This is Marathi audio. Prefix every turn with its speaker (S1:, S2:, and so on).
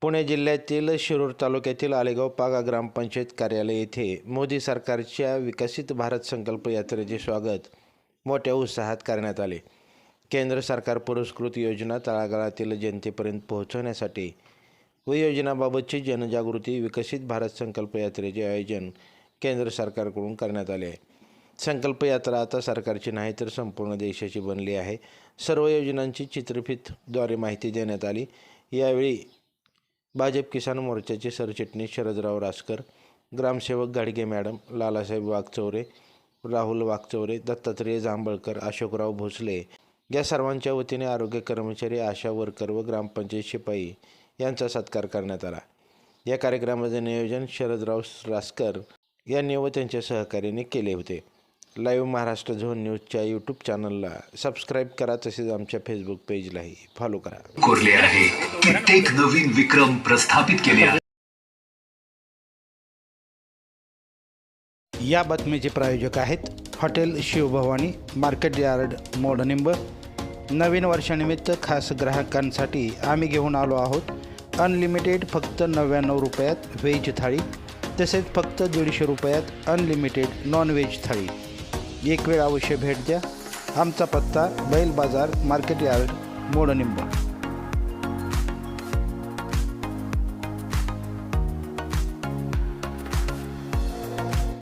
S1: पुणे जिल्ह्यातील शिरूर तालुक्यातील आलेगाव पागा ग्रामपंचायत कार्यालय येथे मोदी सरकारच्या विकसित भारत संकल्प यात्रेचे स्वागत मोठ्या उत्साहात करण्यात आले। केंद्र सरकार पुरस्कृत योजना तळागाळातील जनतेपर्यंत पोहोचवण्यासाठी व योजनाबाबतची जनजागृती विकसित भारत संकल्प यात्रेचे आयोजन केंद्र सरकारकडून करण्यात आले आहे। संकल्प यात्रा आता सरकारची नाही तर संपूर्ण देशाची बनली आहे। सर्व योजनांची चित्रफितद्वारे माहिती देण्यात आली। यावेळी भाजप किसान मोर्चाचे सरचिटणीस शरदराव रासकर, ग्रामसेवक गाडगे मॅडम, लालासाहेब वाघचौरे, राहुल वाघचौरे, दत्तात्रेय जांभळकर, अशोकराव भोसले या सर्वांच्या वतीने आरोग्य कर्मचारी, आशा वर्कर व ग्रामपंचायत शिपाई यांचा सत्कार करण्यात आला। या कार्यक्रमाचे नियोजन शरदराव रासकर यांनी व त्यांच्या सहकार्याने केले होते। लाईव्ह महाराष्ट्र झोन न्यूजच्या यूट्यूब चॅनलला सबस्क्राईब करा, तसेच आमच्या फेसबुक पेजलाही फॉलो करा।
S2: कोरले आहे कित्येक नवीन विक्रम प्रस्थापित केले आहेत।
S3: या बातमीचे प्रायोजक आहेत hotel Shivbhavani, market yard, Modnimb. नवीन वर्षानिमित्त खास ग्राहकांसाठी आम्ही घेऊन आलो आहोत अनलिमिटेड फक्त 99 रुपयात व्हेज थाळी, तसेच फक्त 150 रुपयात अनलिमिटेड नॉन व्हेज थाळी। एक वेळ अवश्य भेट द्या। आमचा पत्ता बैल बाजार, मार्केट यार्ड, मोडनिंब।